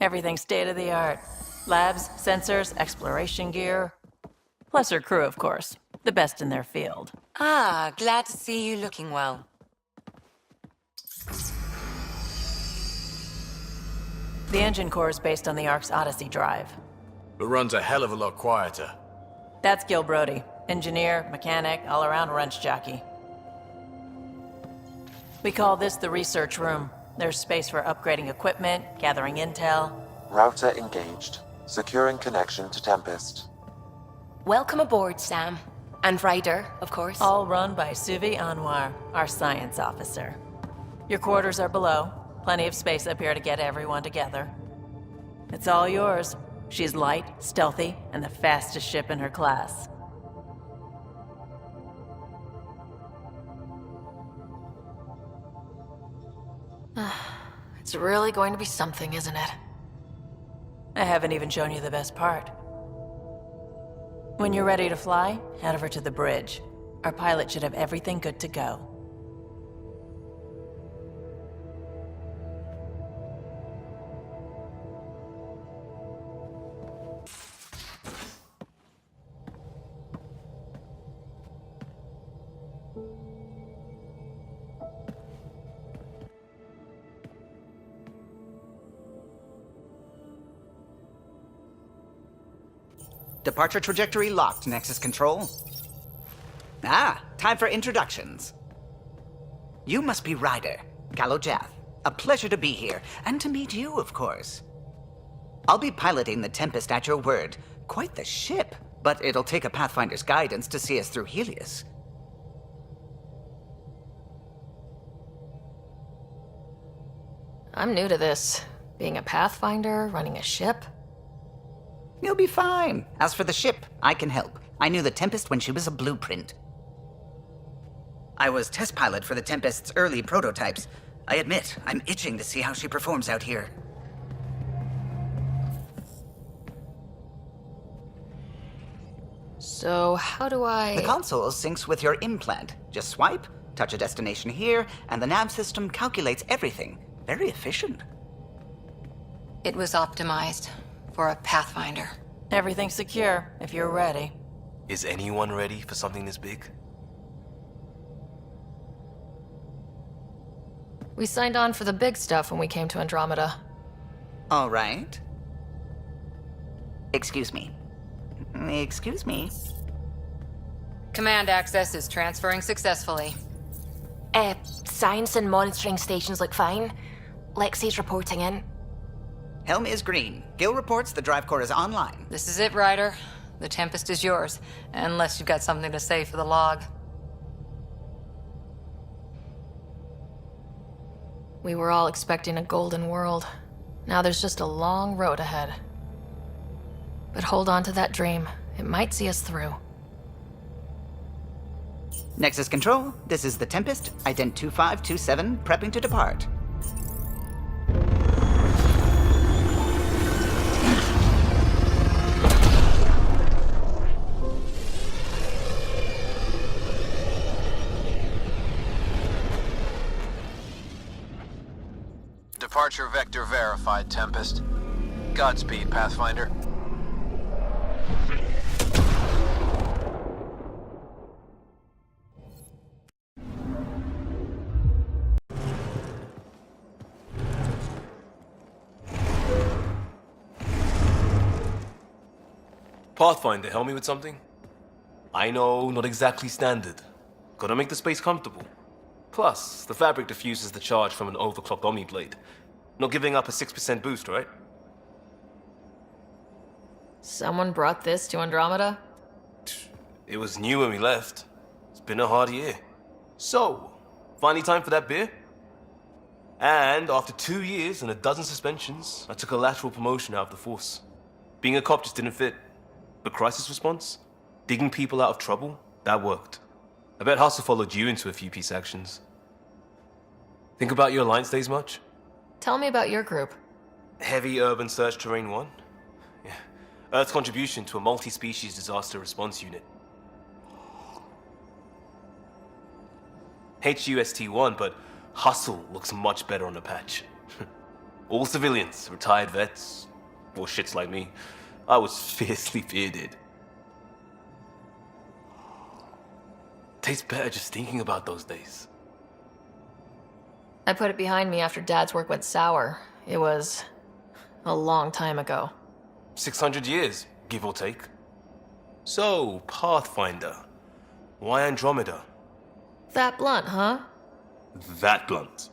Everything state-of-the-art. Labs, sensors, exploration gear. Plus her crew, of course. The best in their field. Ah, glad to see you looking well. The engine core is based on the Ark's Odyssey drive. But runs a hell of a lot quieter. That's Gil Brody. Engineer, mechanic, all-around wrench jockey. We call this the research room. There's space for upgrading equipment, gathering intel. Router engaged. Securing connection to Tempest. Welcome aboard, Sam. And Ryder, of course. All run by Suvi Anwar, our science officer. Your quarters are below. Plenty of space up here to get everyone together. It's all yours. She's light, stealthy, and the fastest ship in her class. It's really going to be something, isn't it? I haven't even shown you the best part. When you're ready to fly, head over to the bridge. Our pilot should have everything good to go. Departure trajectory locked, Nexus Control. Ah, time for introductions. You must be Ryder, Kalojath. A pleasure to be here, and to meet you, of course. I'll be piloting the Tempest at your word. Quite the ship, but it'll take a Pathfinder's guidance to see us through Helios. I'm new to this. Being a Pathfinder, running a ship. You'll be fine. As for the ship, I can help. I knew the Tempest when she was a blueprint. I was test pilot for the Tempest's early prototypes. I admit, I'm itching to see how she performs out here. So, how do I... The console syncs with your implant. Just swipe, touch a destination here, and the nav system calculates everything. Very efficient. It was optimized for a Pathfinder. Everything's secure, if you're ready. Is anyone ready for something this big? We signed on for the big stuff when we came to Andromeda. All right. Excuse me. Excuse me. Command access is transferring successfully. Science and monitoring stations look fine. Lexi's reporting in. Helm is green. Gil reports the drive core is online. This is it, Ryder. The Tempest is yours, unless you've got something to say for the log. We were all expecting a golden world. Now there's just a long road ahead. But hold on to that dream. It might see us through. Nexus Control, this is the Tempest, ident 2527, prepping to depart. Departure vector verified, Tempest. Godspeed, Pathfinder. Pathfinder, help me with something? I know, not exactly standard. Gotta make the space comfortable. Plus, the fabric diffuses the charge from an overclocked Omniblade. Not giving up a 6% boost, right? Someone brought this to Andromeda? It was new when we left. It's been a hard year. So, finally time for that beer? And after 2 years and a dozen suspensions, I took a lateral promotion out of the force. Being a cop just didn't fit. But crisis response? Digging people out of trouble? That worked. I bet Hustle followed you into a few peace actions. Think about your Alliance days much? Tell me about your group. Heavy Urban Search Terrain 1? Yeah. Earth's contribution to a multi-species disaster response unit. HUST-1, but Hustle looks much better on the patch. All civilians, retired vets, or shits like me. I was fiercely bearded. Tastes better just thinking about those days. I put it behind me after Dad's work went sour. It was a long time ago. 600 years, give or take. So, Pathfinder. Why Andromeda? That blunt, huh? That blunt.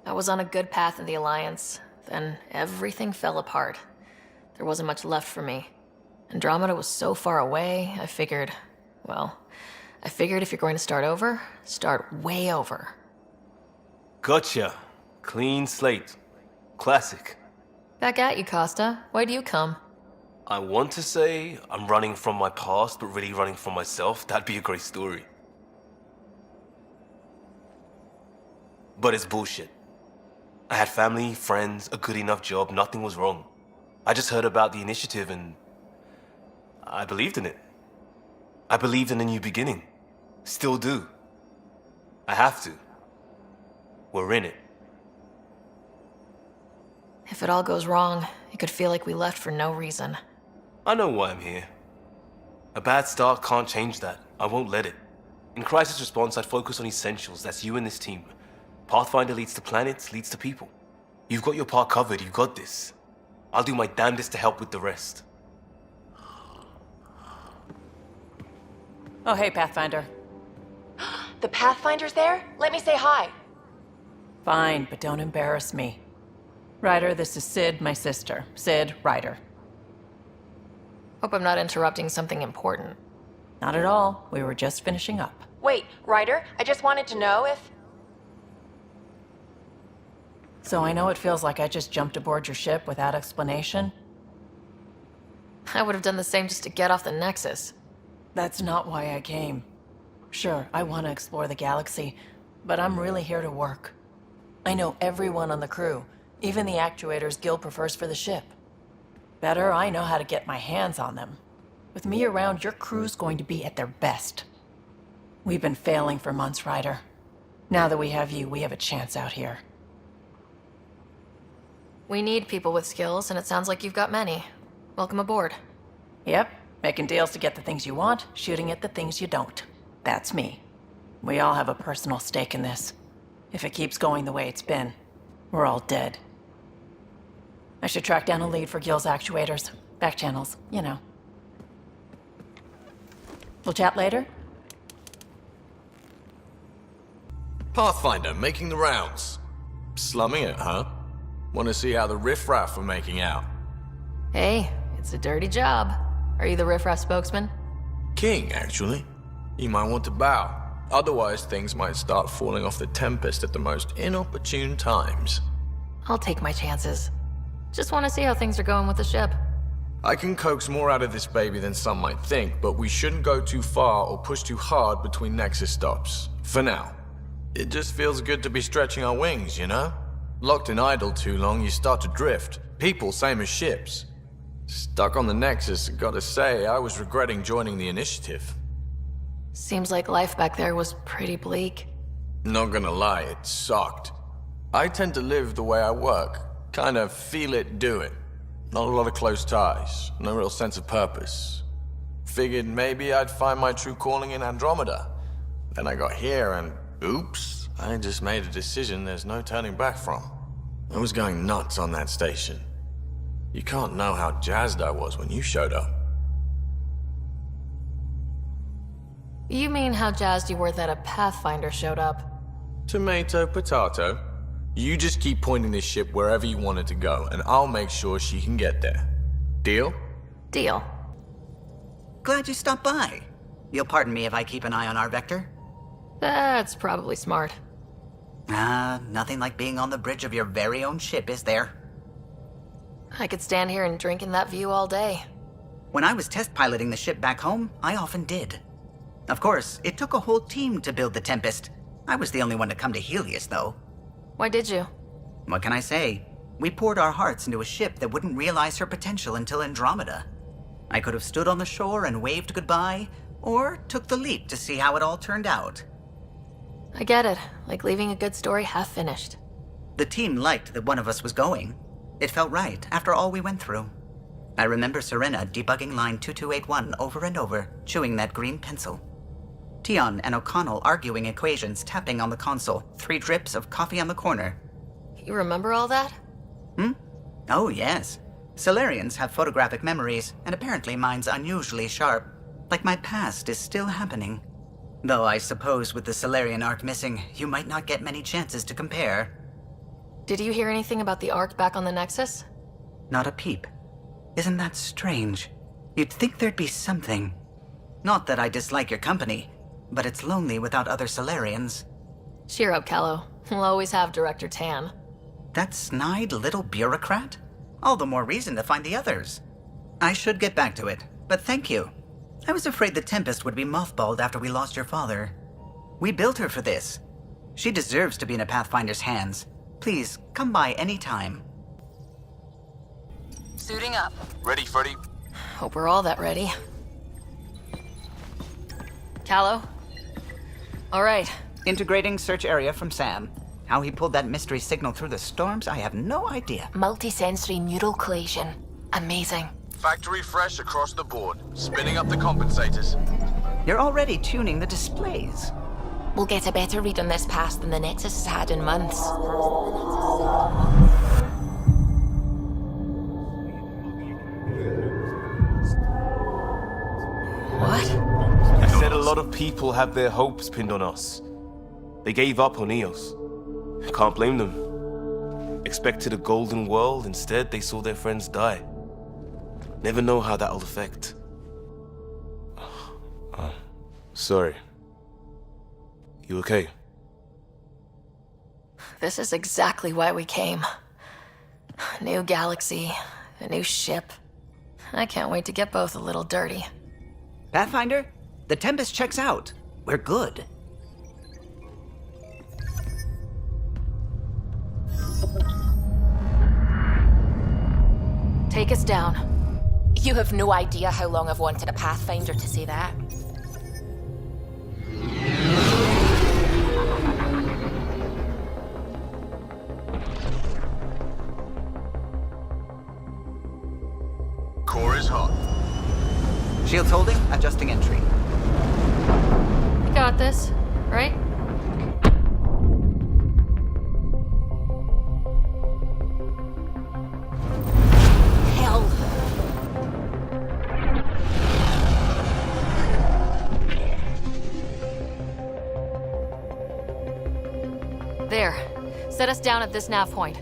I was on a good path in the Alliance. Then everything fell apart. There wasn't much left for me. Andromeda was so far away, I figured if you're going to start over, start way over. Gotcha. Clean slate. Classic. Back at you, Costa. Why do you come? I want to say I'm running from my past, but really running from myself. That'd be a great story. But it's bullshit. I had family, friends, a good enough job, nothing was wrong. I just heard about the initiative and I believed in it. I believed in a new beginning. Still do. I have to. We're in it. If it all goes wrong, it could feel like we left for no reason. I know why I'm here. A bad start can't change that. I won't let it. In crisis response, I'd focus on essentials. That's you and this team. Pathfinder leads to planets, leads to people. You've got your part covered, you got this. I'll do my damnedest to help with the rest. Oh, hey, Pathfinder. The Pathfinder's there? Let me say hi. Fine, but don't embarrass me. Ryder, this is Sid, my sister. Sid, Ryder. Hope I'm not interrupting something important. Not at all. We were just finishing up. Wait, Ryder, I just wanted to know if... So I know it feels like I just jumped aboard your ship without explanation. I would have done the same just to get off the Nexus. That's not why I came. Sure, I want to explore the galaxy, but I'm really here to work. I know everyone on the crew, even the actuators Gil prefers for the ship. Better, I know how to get my hands on them. With me around, your crew's going to be at their best. We've been failing for months, Ryder. Now that we have you, we have a chance out here. We need people with skills, and it sounds like you've got many. Welcome aboard. Yep, making deals to get the things you want, shooting at the things you don't. That's me. We all have a personal stake in this. If it keeps going the way it's been, we're all dead. I should track down a lead for Gil's actuators. Back channels, you know. We'll chat later? Pathfinder making the rounds. Slumming it, huh? Want to see how the riffraff are making out? Hey, it's a dirty job. Are you the riffraff spokesman? King, actually. You might want to bow. Otherwise, things might start falling off the Tempest at the most inopportune times. I'll take my chances. Just want to see how things are going with the ship. I can coax more out of this baby than some might think, but we shouldn't go too far or push too hard between Nexus stops. For now. It just feels good to be stretching our wings, you know? Locked in idle too long, you start to drift. People, same as ships. Stuck on the Nexus, gotta say, I was regretting joining the initiative. Seems like life back there was pretty bleak. Not gonna lie, it sucked. I tend to live the way I work. Kind of feel it, do it. Not a lot of close ties, no real sense of purpose. Figured maybe I'd find my true calling in Andromeda. Then I got here and, oops, I just made a decision there's no turning back from. I was going nuts on that station. You can't know how jazzed I was when you showed up. You mean how jazzed you were that a Pathfinder showed up? Tomato, potato. You just keep pointing this ship wherever you want it to go, and I'll make sure she can get there. Deal? Deal. Glad you stopped by. You'll pardon me if I keep an eye on our vector? That's probably smart. Nothing like being on the bridge of your very own ship, is there? I could stand here and drink in that view all day. When I was test piloting the ship back home, I often did. Of course, it took a whole team to build the Tempest. I was the only one to come to Helios, though. Why did you? What can I say? We poured our hearts into a ship that wouldn't realize her potential until Andromeda. I could have stood on the shore and waved goodbye, or took the leap to see how it all turned out. I get it. Like leaving a good story half finished. The team liked that one of us was going. It felt right, after all we went through. I remember Serena debugging line 2281 over and over, chewing that green pencil. Tion and O'Connell arguing equations, tapping on the console, 3 drips of coffee on the corner. You remember all that? Oh, yes. Solarians have photographic memories, and apparently mine's unusually sharp. Like my past is still happening. Though I suppose with the Solarian arc missing, you might not get many chances to compare. Did you hear anything about the arc back on the Nexus? Not a peep. Isn't that strange? You'd think there'd be something. Not that I dislike your company, but it's lonely without other Solarians. Cheer up, Callow. We'll always have Director Tan. That snide little bureaucrat? All the more reason to find the others. I should get back to it, but thank you. I was afraid the Tempest would be mothballed after we lost your father. We built her for this. She deserves to be in a Pathfinder's hands. Please, come by any time. Suiting up. Ready, Freddy? Hope we're all that ready. Callow? All right. Integrating search area from Sam. How he pulled that mystery signal through the storms, I have no idea. Multisensory neural collation. Amazing. Factory fresh across the board. Spinning up the compensators. You're already tuning the displays. We'll get a better read on this pass than the Nexus has had in months. What? I said a lot of people have their hopes pinned on us. They gave up on Eos. Can't blame them. Expected a golden world, instead they saw their friends die. Never know how that'll affect. Sorry. You okay? This is exactly why we came. New galaxy, a new ship. I can't wait to get both a little dirty. Pathfinder, the Tempest checks out. We're good. Take us down. You have no idea how long I've wanted a Pathfinder to say that. Core is hot. Shields holding, adjusting entry. We got this, right? Hell. There. Set us down at this nav point.